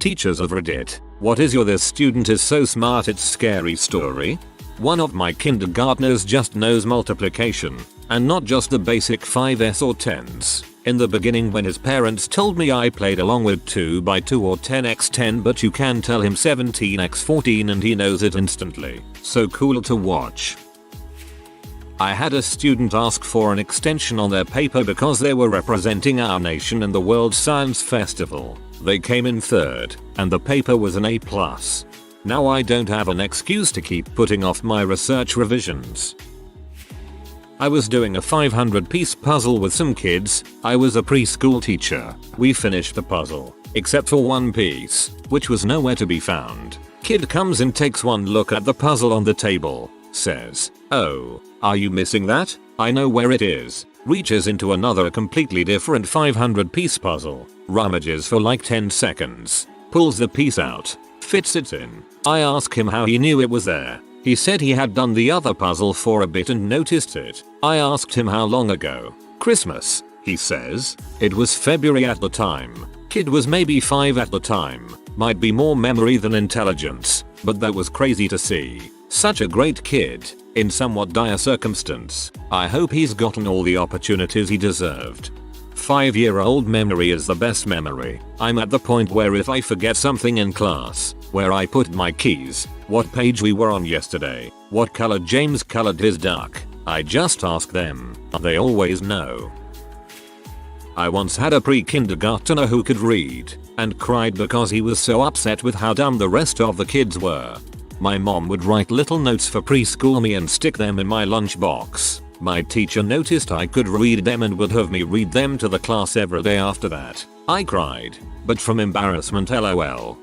Teachers of Reddit, what is your "this student is so smart it's scary" story? One of my kindergartners just knows multiplication, and not just the basic 5s or 10s. In the beginning when his parents told me, I played along with 2 by 2 or 10x10, but you can tell him 17x14 and he knows it instantly. So cool to watch. I had a student ask for an extension on their paper because they were representing our nation in the World Science Festival. They came in 3rd, and the paper was an A+. Now I don't have an excuse to keep putting off my research revisions. I was doing a 500-piece puzzle with some kids. I was a preschool teacher. We finished the puzzle, except for one piece, which was nowhere to be found. Kid comes in, takes one look at the puzzle on the table, says, "Oh, are you missing that? I know where it is." Reaches into another completely different 500-piece puzzle, rummages for like 10 seconds, pulls the piece out, fits it in. I ask him how he knew it was there. He said he had done the other puzzle for a bit and noticed it. I asked him how long ago. "Christmas," he says. It was February at the time. Kid was maybe 5 at the time. Might be more memory than intelligence, but that was crazy to see. Such a great kid, in somewhat dire circumstance. I hope he's gotten all the opportunities he deserved. 5-year-old memory is the best memory. I'm at the point where if I forget something in class, where I put my keys, what page we were on yesterday, what color James colored his duck, I just ask them. They always know. I once had a pre-kindergartner who could read, and cried because he was so upset with how dumb the rest of the kids were. My mom would write little notes for preschool me and stick them in my lunchbox. My teacher noticed I could read them and would have me read them to the class every day after that. I cried, but from embarrassment, lol.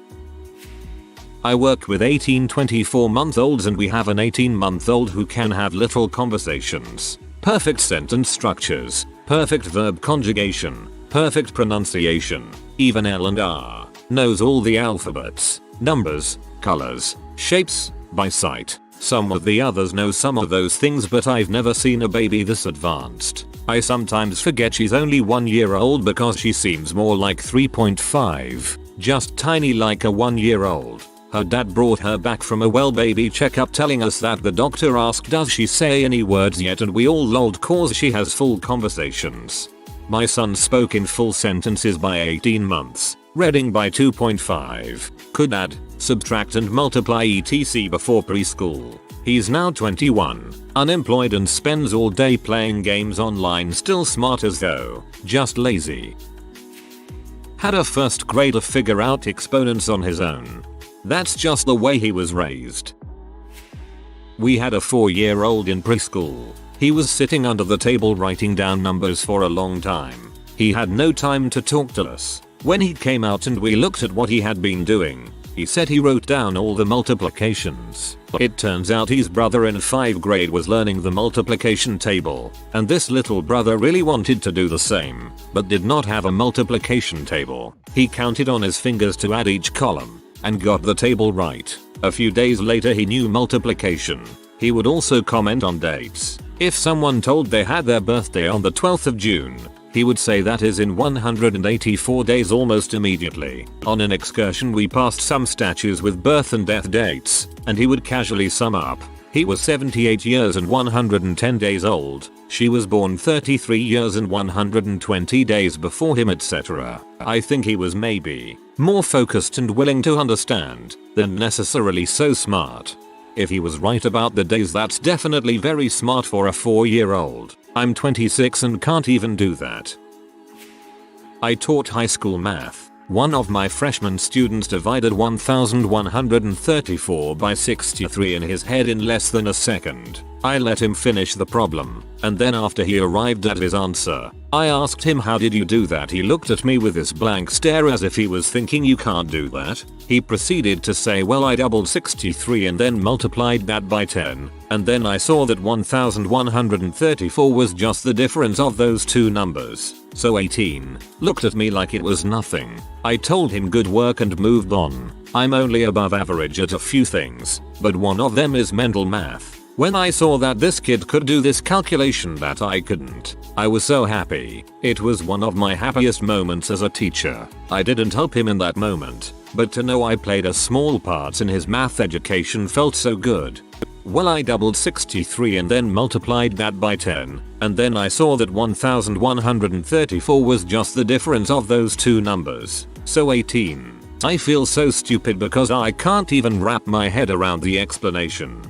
I work with 18-24-month-olds and we have an 18-month-old who can have little conversations, perfect sentence structures, perfect verb conjugation, perfect pronunciation, even L and R, knows all the alphabets, numbers, colors, shapes, by sight. Some of the others know some of those things, but I've never seen a baby this advanced. I sometimes forget she's only 1 year old because she seems more like 3.5, just tiny like a 1-year-old. Her dad brought her back from a well baby checkup telling us that the doctor asked does she say any words yet, and we all lolled cause she has full conversations. My son spoke in full sentences by 18 months, reading by 2.5, could add, subtract and multiply etc. before preschool. He's now 21, unemployed and spends all day playing games online, still smart as though, just lazy. Had a first grader figure out exponents on his own. That's just the way he was raised. We had a 4-year-old in preschool. He was sitting under the table writing down numbers for a long time. He had no time to talk to us. When he came out and we looked at what he had been doing, he said he wrote down all the multiplications. It turns out his brother in 5th grade was learning the multiplication table, and this little brother really wanted to do the same, but did not have a multiplication table. He counted on his fingers to add each column, and got the table right. A few days later he knew multiplication. He would also comment on dates. If someone told they had their birthday on the 12th of June, he would say that is in 184 days almost immediately. On an excursion we passed some statues with birth and death dates, and he would casually sum up. He was 78 years and 110 days old. She was born 33 years and 120 days before him, etc. I think he was maybe more focused and willing to understand than necessarily so smart. If he was right about the days, that's definitely very smart for a 4-year-old. I'm 26 and can't even do that. I taught high school math. One of my freshman students divided 1134 by 63 in his head in less than a second. I let him finish the problem, and then after he arrived at his answer, I asked him, how did you do that? He looked at me with this blank stare as if he was thinking, you can't do that. He proceeded to say, well, I doubled 63 and then multiplied that by 10, and then I saw that 1134 was just the difference of those two numbers. So 18 looked at me like it was nothing. I told him good work and moved on. I'm only above average at a few things, but one of them is mental math. When I saw that this kid could do this calculation that I couldn't, I was so happy. It was one of my happiest moments as a teacher. I didn't help him in that moment, but to know I played a small part in his math education felt so good. Well, I doubled 63 and then multiplied that by 10, and then I saw that 1134 was just the difference of those two numbers, so 18. I feel so stupid because I can't even wrap my head around the explanation.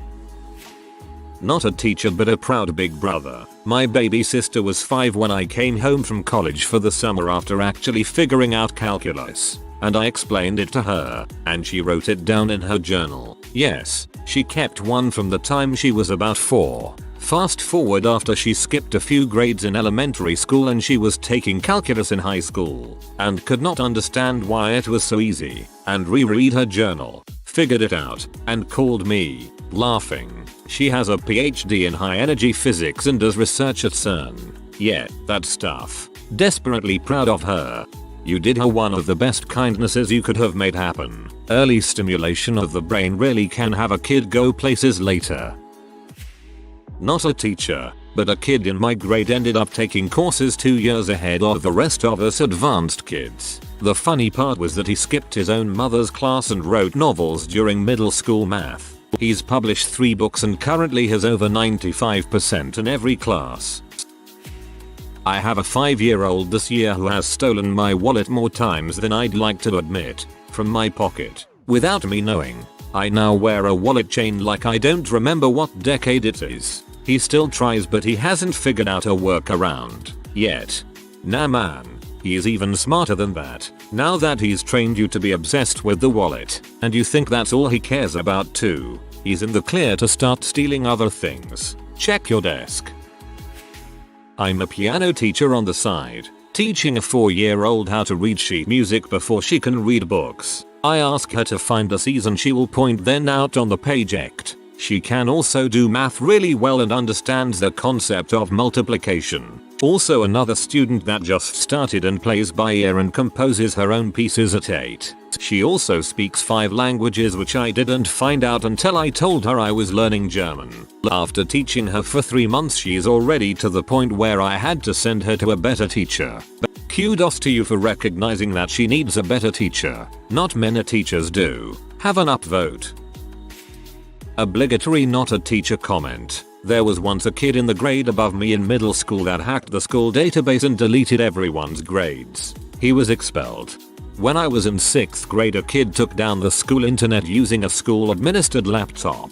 Not a teacher but a proud big brother. My baby sister was 5 when I came home from college for the summer after actually figuring out calculus, and I explained it to her, and she wrote it down in her journal. Yes, she kept one from the time she was about 4. Fast forward after she skipped a few grades in elementary school and she was taking calculus in high school, and could not understand why it was so easy, and reread her journal, figured it out, and called me, laughing. She has a PhD in high energy physics and does research at CERN. Yeah, that stuff. Desperately proud of her. You did her one of the best kindnesses you could have made happen. Early stimulation of the brain really can have a kid go places later. Not a teacher, but a kid in my grade ended up taking courses 2 years ahead of the rest of us advanced kids. The funny part was that he skipped his own mother's class and wrote novels during middle school math. He's published 3 books and currently has over 95% in every class. I have a 5-year-old this year who has stolen my wallet more times than I'd like to admit, from my pocket, without me knowing. I now wear a wallet chain like I don't remember what decade it is. He still tries but he hasn't figured out a workaround yet. Nah man, he is even smarter than that. Now that he's trained you to be obsessed with the wallet, and you think that's all he cares about too, he's in the clear to start stealing other things. Check your desk. I'm a piano teacher on the side, teaching a 4-year-old how to read sheet music before she can read books. I ask her to find a season she will point then out on the page act. She can also do math really well and understands the concept of multiplication. Also another student that just started and plays by ear and composes her own pieces at 8. She also speaks 5 languages which I didn't find out until I told her I was learning German. After teaching her for 3 months she's already to the point where I had to send her to a better teacher. Kudos to you for recognizing that she needs a better teacher. Not many teachers do. Have an upvote. Obligatory not a teacher comment. There was once a kid in the grade above me in middle school that hacked the school database and deleted everyone's grades. He was expelled. When I was in 6th grade a kid took down the school internet using a school administered laptop.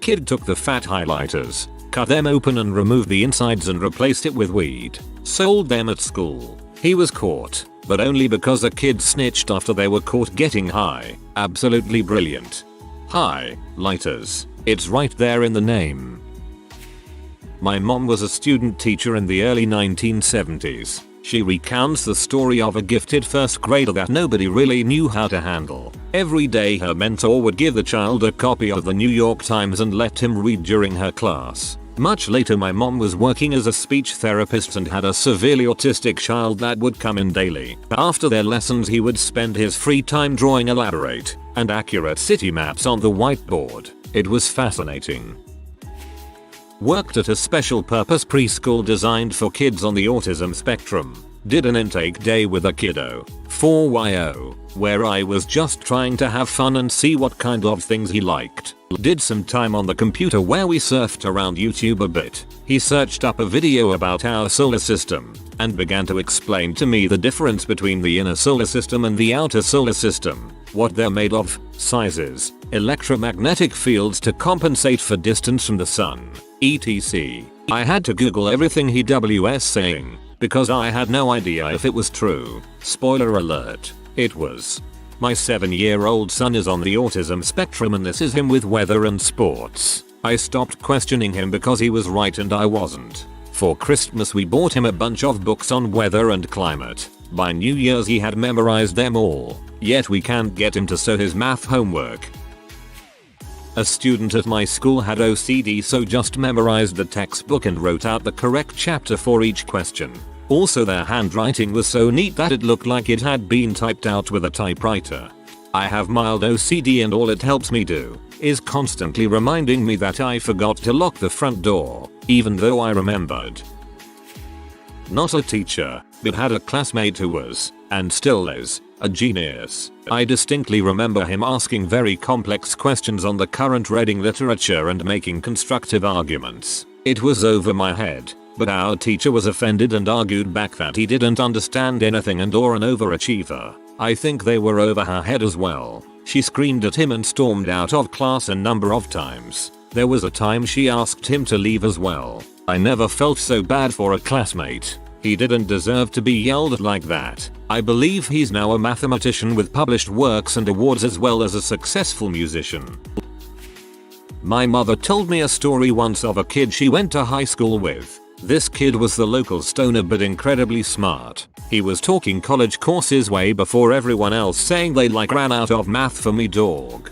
Kid took the fat highlighters, cut them open and removed the insides and replaced it with weed. Sold them at school. He was caught, but only because a kid snitched after they were caught getting high. Absolutely brilliant. Highlighters. It's right there in the name. My mom was a student teacher in the early 1970s. She recounts the story of a gifted first grader that nobody really knew how to handle. Every day her mentor would give the child a copy of the New York Times and let him read during her class. Much later my mom was working as a speech therapist and had a severely autistic child that would come in daily. After their lessons he would spend his free time drawing elaborate and accurate city maps on the whiteboard. It was fascinating. Worked at a special purpose preschool designed for kids on the autism spectrum. Did an intake day with a kiddo, 4YO, where I was just trying to have fun and see what kind of things he liked. Did some time on the computer where we surfed around YouTube a bit. He searched up a video about our solar system and began to explain to me the difference between the inner solar system and the outer solar system, what they're made of, sizes, electromagnetic fields to compensate for distance from the sun, etc. I had to Google everything he was saying because I had no idea if it was true. Spoiler alert, it was. My 7-year-old son is on the autism spectrum and this is him with weather and sports. I stopped questioning him because he was right and I wasn't. For Christmas we bought him a bunch of books on weather and climate. By New Year's he had memorized them all, yet we can't get him to sew his math homework. A student at my school had OCD so just memorized the textbook and wrote out the correct chapter for each question. Also their handwriting was so neat that it looked like it had been typed out with a typewriter. I have mild OCD and all it helps me do is constantly reminding me that I forgot to lock the front door, even though I remembered. Not a teacher, but had a classmate who was, and still is, a genius. I distinctly remember him asking very complex questions on the current reading literature and making constructive arguments. It was over my head, but our teacher was offended and argued back that he didn't understand anything and or an overachiever. I think they were over her head as well. She screamed at him and stormed out of class a number of times. There was a time she asked him to leave as well. I never felt so bad for a classmate. He didn't deserve to be yelled at like that. I believe he's now a mathematician with published works and awards as well as a successful musician. My mother told me a story once of a kid she went to high school with. This kid was the local stoner but incredibly smart. He was talking college courses way before everyone else, saying they ran out of math for me dog.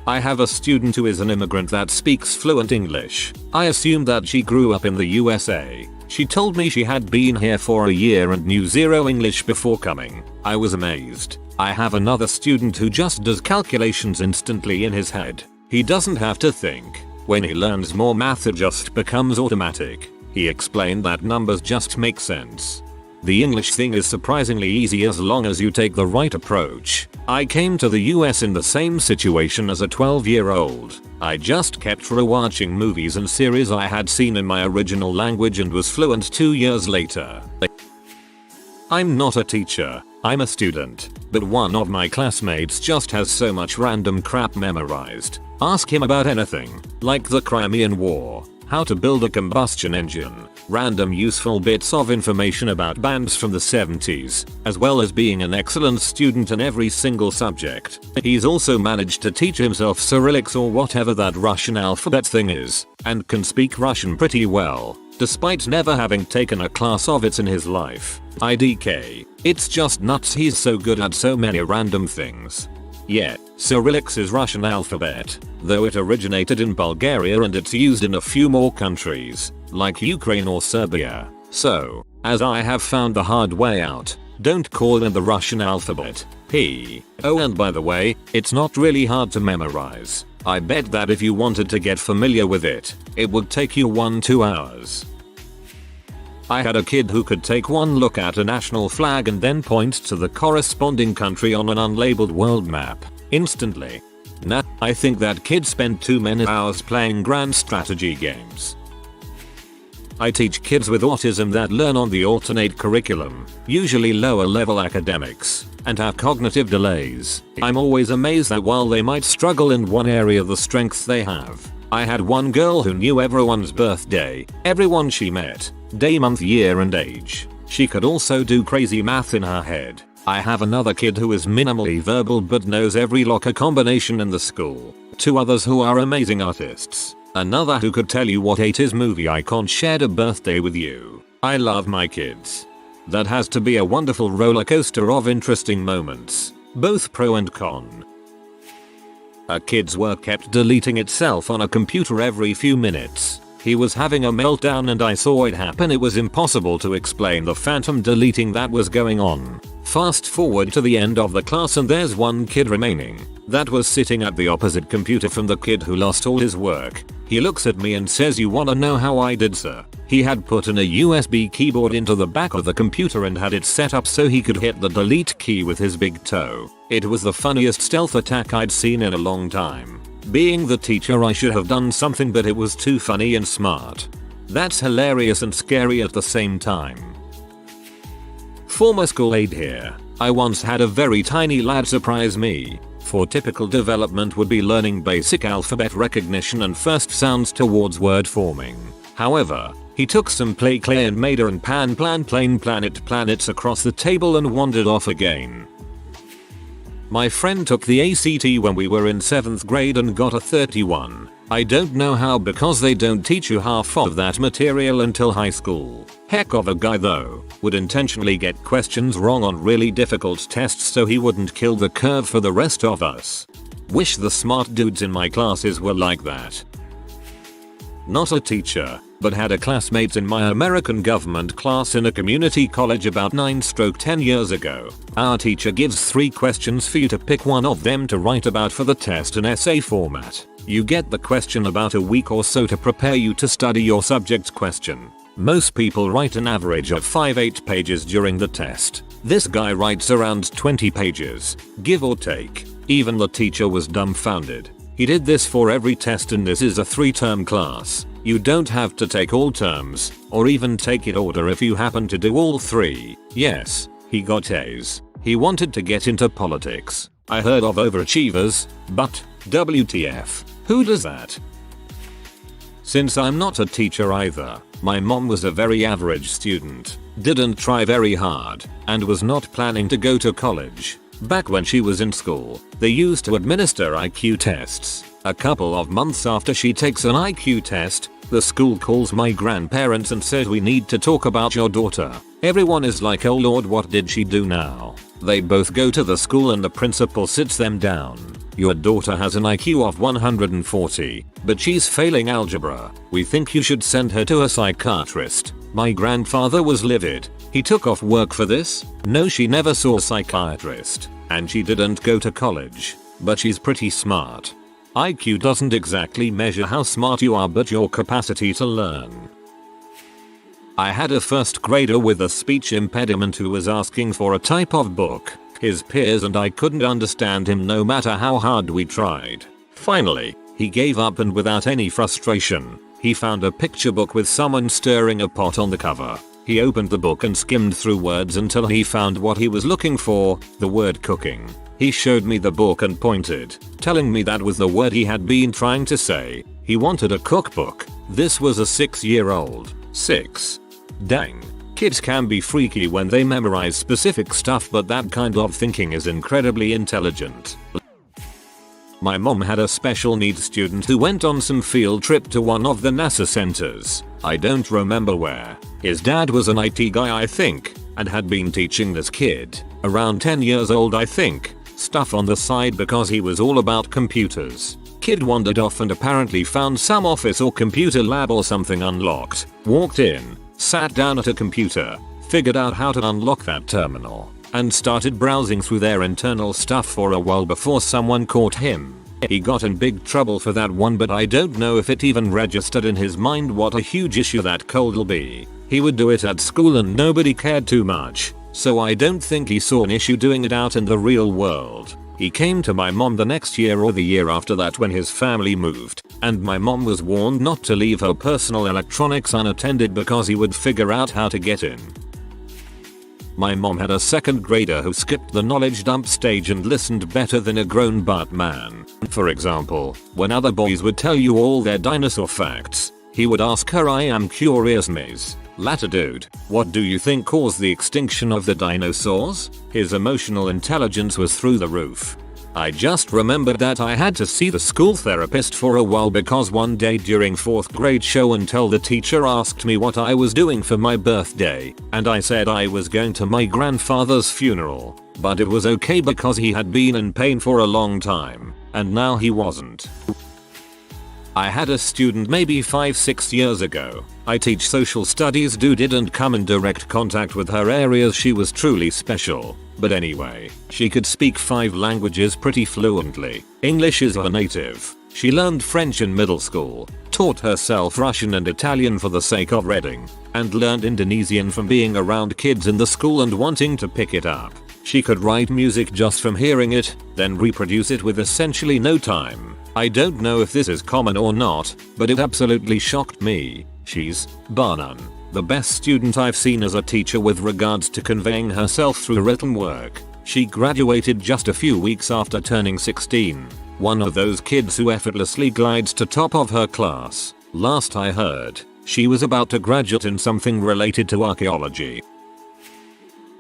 I have a student who is an immigrant that speaks fluent English. I assume that she grew up in the USA. She told me she had been here for a year and knew zero English before coming. I was amazed. I have another student who just does calculations instantly in his head. He doesn't have to think. When he learns more math it just becomes automatic. He explained that numbers just make sense. The English thing is surprisingly easy as long as you take the right approach. I came to the US in the same situation as a 12-year-old. I just kept rewatching movies and series I had seen in my original language and was fluent 2 years later. I'm not a teacher, I'm a student, but one of my classmates just has so much random crap memorized. Ask him about anything, like the Crimean War, how to build a combustion engine, random useful bits of information about bands from the 70s, as well as being an excellent student in every single subject. He's also managed to teach himself Cyrillics or whatever that Russian alphabet thing is, and can speak Russian pretty well, despite never having taken a class of it in his life. IDK. It's just nuts he's so good at so many random things. Yeah, Cyrillics is Russian alphabet, though it originated in Bulgaria and it's used in a few more countries, like Ukraine or Serbia. So, as I have found the hard way out, don't call it the Russian alphabet. Oh, and by the way, it's not really hard to memorize. I bet that if you wanted to get familiar with it, it would take you 1-2 hours. I had a kid who could take one look at a national flag and then point to the corresponding country on an unlabeled world map instantly. Nah, I think that kid spent too many hours playing grand strategy games. I teach kids with autism that learn on the alternate curriculum, usually lower level academics, and have cognitive delays. I'm always amazed that while they might struggle in one area, the strengths they have. I had one girl who knew everyone's birthday, everyone she met, day, month, year and age. She could also do crazy math in her head. I have another kid who is minimally verbal but knows every locker combination in the school. 2 others who are amazing artists. Another who could tell you what 80s movie icon shared a birthday with you. I love my kids. That has to be a wonderful roller coaster of interesting moments, both pro and con. A kid's work kept deleting itself on a computer every few minutes. He was having a meltdown and I saw it happen. It was impossible to explain the phantom deleting that was going on. Fast forward to the end of the class and there's one kid remaining that was sitting at the opposite computer from the kid who lost all his work. He looks at me and says, "You wanna know how I did, sir?" He had put in a USB keyboard into the back of the computer and had it set up so he could hit the delete key with his big toe. It was the funniest stealth attack I'd seen in a long time. Being the teacher, I should have done something, but it was too funny and smart. That's hilarious and scary at the same time. Former school aide here. I once had a very tiny lad surprise me. For typical development would be learning basic alphabet recognition and first sounds towards word forming. However, he took some play clay and made a and pan plan plane planets across the table and wandered off again. My friend took the ACT when we were in 7th grade and got a 31. I don't know how, because they don't teach you half of that material until high school. Heck of a guy though, would intentionally get questions wrong on really difficult tests so he wouldn't kill the curve for the rest of us. Wish the smart dudes in my classes were like that. Not a teacher, but had a classmate in my American government class in a community college about 9-10 years ago. Our teacher gives 3 questions for you to pick one of them to write about for the test in essay format. You get the question about a week or so to prepare you to study your subject's question. Most people write an average of 5-8 pages during the test. This guy writes around 20 pages, give or take. Even the teacher was dumbfounded. He did this for every test, and this is a 3-term class. You don't have to take all terms, or even take it order if you happen to do all 3. Yes, he got A's. He wanted to get into politics. I heard of overachievers, but WTF, who does that? Since I'm not a teacher either, my mom was a very average student, didn't try very hard, and was not planning to go to college. Back when she was in school, they used to administer IQ tests. A couple of months after she takes an IQ test, the school calls my grandparents and says, we need to talk about your daughter. Everyone is like, oh lord, what did she do now? They both go to the school and the principal sits them down. Your daughter has an IQ of 140, but she's failing algebra. We think you should send her to a psychiatrist. My grandfather was livid. He took off work for this. No, she never saw a psychiatrist. And she didn't go to college. But she's pretty smart. IQ doesn't exactly measure how smart you are, but your capacity to learn. I had a first grader with a speech impediment who was asking for a type of book. His peers and I couldn't understand him no matter how hard we tried. Finally, he gave up, and without any frustration, he found a picture book with someone stirring a pot on the cover. He opened the book and skimmed through words until he found what he was looking for, the word cooking. He showed me the book and pointed, telling me that was the word he had been trying to say. He wanted a cookbook. This was a 6-year-old. 6. Dang. Kids can be freaky when they memorize specific stuff, but that kind of thinking is incredibly intelligent. My mom had a special needs student who went on some field trip to one of the NASA centers. I don't remember where. His dad was an IT guy, I think, and had been teaching this kid, around 10 years old I think, stuff on the side because he was all about computers. Kid wandered off and apparently found some office or computer lab or something unlocked, walked in, sat down at a computer, figured out how to unlock that terminal, and started browsing through their internal stuff for a while before someone caught him. He got in big trouble for that one, but I don't know if it even registered in his mind what a huge issue that code'll be. He would do it at school and nobody cared too much, so I don't think he saw an issue doing it out in the real world. He came to my mom the next year or the year after that when his family moved, and my mom was warned not to leave her personal electronics unattended because he would figure out how to get in. My mom had a second grader who skipped the knowledge dump stage and listened better than a grown butt man. For example, when other boys would tell you all their dinosaur facts, he would ask her, I am curious, Ms. Latitude, what do you think caused the extinction of the dinosaurs? His emotional intelligence was through the roof. I just remembered that I had to see the school therapist for a while because one day during 4th grade show and tell, the teacher asked me what I was doing for my birthday, and I said I was going to my grandfather's funeral, but it was okay because he had been in pain for a long time, and now he wasn't. I had a student maybe 5-6 years ago. I teach social studies, dude didn't come in direct contact with her areas, she was truly special. But anyway, she could speak 5 languages pretty fluently. English is her native. She learned French in middle school, taught herself Russian and Italian for the sake of reading, and learned Indonesian from being around kids in the school and wanting to pick it up. She could write music just from hearing it, then reproduce it with essentially no time. I don't know if this is common or not, but it absolutely shocked me. She's, bar none, the best student I've seen as a teacher with regards to conveying herself through written work. She graduated just a few weeks after turning 16. One of those kids who effortlessly glides to top of her class. Last I heard, she was about to graduate in something related to archaeology.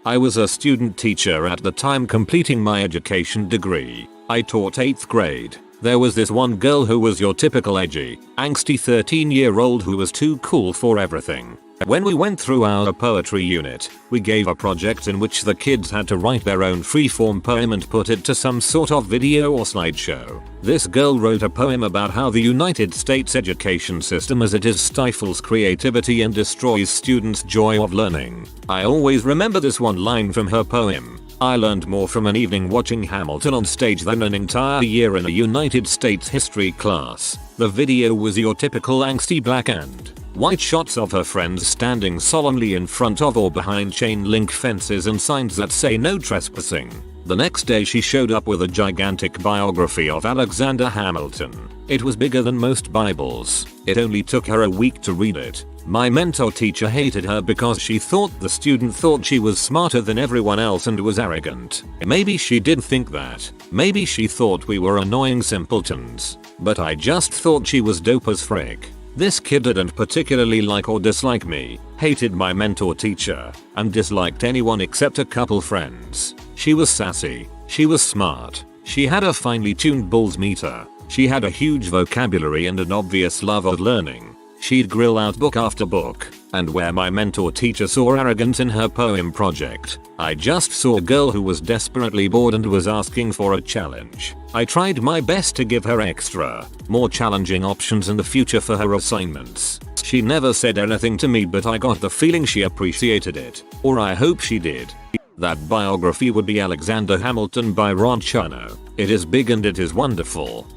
I was a student teacher at the time completing my education degree. I taught 8th grade. There was this one girl who was your typical edgy, angsty 13-year-old who was too cool for everything. When we went through our poetry unit, we gave a project in which the kids had to write their own freeform poem and put it to some sort of video or slideshow. This girl wrote a poem about how the United States education system as it is stifles creativity and destroys students' joy of learning. I always remember this one line from her poem. I learned more from an evening watching Hamilton on stage than an entire year in a United States history class. The video was your typical angsty black and white shots of her friends standing solemnly in front of or behind chain link fences and signs that say no trespassing. The next day she showed up with a gigantic biography of Alexander Hamilton. It was bigger than most Bibles. It only took her a week to read it. My mentor teacher hated her because she thought the student thought she was smarter than everyone else and was arrogant. Maybe she did think that. Maybe she thought we were annoying simpletons. But I just thought she was dope as frick. This kid didn't particularly like or dislike me, hated my mentor teacher, and disliked anyone except a couple friends. She was sassy. She was smart. She had a finely tuned balls meter. She had a huge vocabulary and an obvious love of learning. She'd grill out book after book, and where my mentor teacher saw arrogance in her poem project, I just saw a girl who was desperately bored and was asking for a challenge. I tried my best to give her extra, more challenging options in the future for her assignments. She never said anything to me, but I got the feeling she appreciated it, or I hope she did. That biography would be Alexander Hamilton by Ron Chernow. It is big and it is wonderful.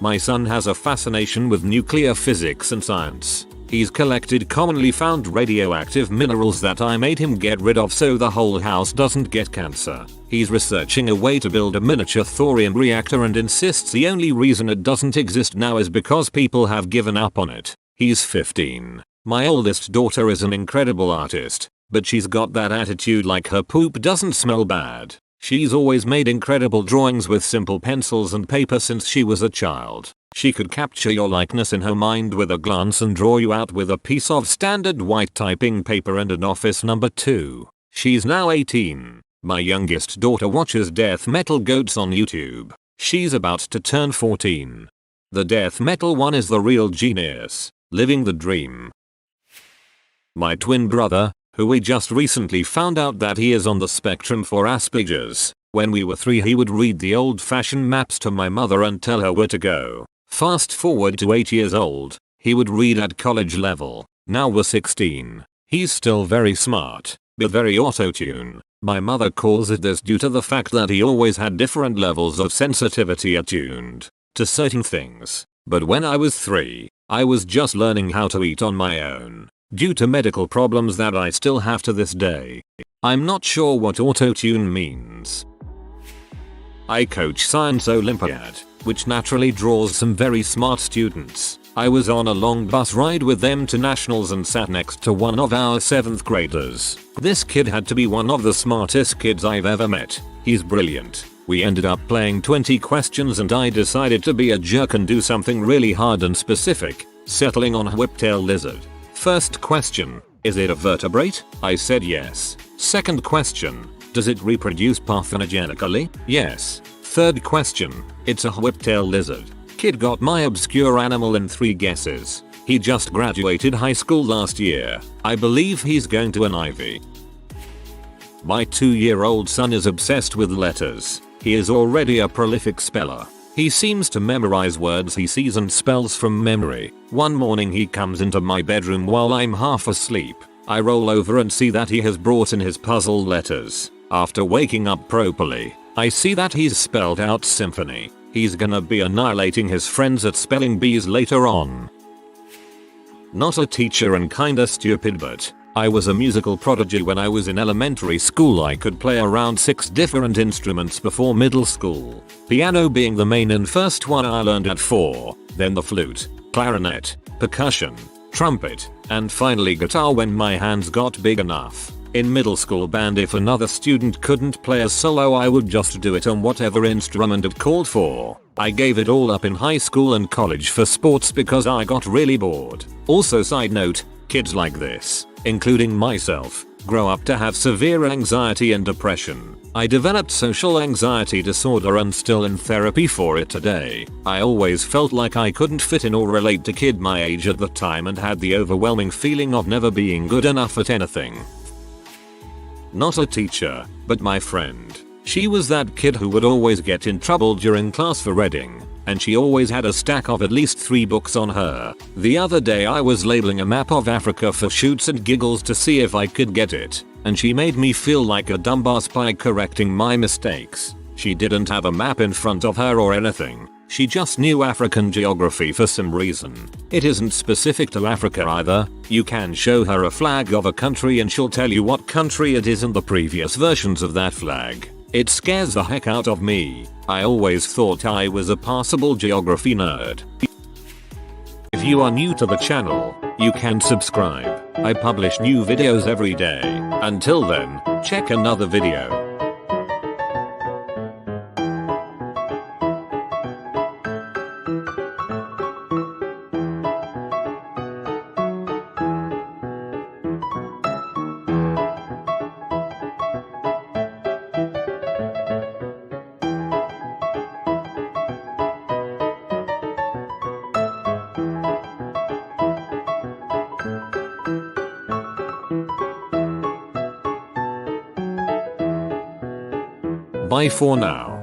My son has a fascination with nuclear physics and science. He's collected commonly found radioactive minerals that I made him get rid of so the whole house doesn't get cancer. He's researching a way to build a miniature thorium reactor and insists the only reason it doesn't exist now is because people have given up on it. He's 15. My oldest daughter is an incredible artist, but she's got that attitude like her poop doesn't smell bad. She's always made incredible drawings with simple pencils and paper since she was a child. She could capture your likeness in her mind with a glance and draw you out with a piece of standard white typing paper and an office number 2. She's now 18. My youngest daughter watches death metal goats on YouTube. She's about to turn 14. The death metal one is the real genius, living the dream. My twin brother, who we just recently found out that he is on the spectrum for Asperger's. When we were 3 he would read the old-fashioned maps to my mother and tell her where to go. Fast forward to 8 years old, he would read at college level. Now we're 16. He's still very smart, but very auto-tune. My mother calls it this due to the fact that he always had different levels of sensitivity attuned to certain things. But when I was 3, I was just learning how to eat on my own, due to medical problems that I still have to this day. I'm not sure what auto-tune means. I coach Science Olympiad, which naturally draws some very smart students. I was on a long bus ride with them to nationals and sat next to one of our 7th graders. This kid had to be one of the smartest kids I've ever met. He's brilliant. We ended up playing 20 questions and I decided to be a jerk and do something really hard and specific, settling on a whiptail lizard. First question, is it a vertebrate? I said yes. Second question, does it reproduce parthenogenically? Yes. Third question, it's a whiptail lizard. Kid got my obscure animal in 3 guesses. He just graduated high school last year. I believe he's going to an Ivy. My 2-year-old son is obsessed with letters. He is already a prolific speller. He seems to memorize words he sees and spells from memory. One morning he comes into my bedroom while I'm half asleep. I roll over and see that he has brought in his puzzle letters. After waking up properly, I see that he's spelled out symphony. He's gonna be annihilating his friends at spelling bees later on. Not a teacher and kinda stupid, but I was a musical prodigy when I was in elementary school. I could play around 6 different instruments before middle school. Piano being the main and first one I learned at 4, then the flute, clarinet, percussion, trumpet, and finally guitar when my hands got big enough. In middle school band, if another student couldn't play a solo, I would just do it on whatever instrument it called for. I gave it all up in high school and college for sports because I got really bored. Also, side note, kids like this, including myself, grow up to have severe anxiety and depression. I developed social anxiety disorder and still in therapy for it today. I always felt like I couldn't fit in or relate to kid my age at the time and had the overwhelming feeling of never being good enough at anything. Not a teacher, but my friend. She was that kid who would always get in trouble during class for reading, and she always had a stack of at least 3 books on her. The other day I was labeling a map of Africa for shoots and giggles to see if I could get it, and she made me feel like a dumbass by correcting my mistakes. She didn't have a map in front of her or anything. She just knew African geography for some reason. It isn't specific to Africa either. You can show her a flag of a country and she'll tell you what country it is and the previous versions of that flag. It scares the heck out of me. I always thought I was a passable geography nerd. If you are new to the channel, you can subscribe. I publish new videos every day. Until then, check another video. Bye for now.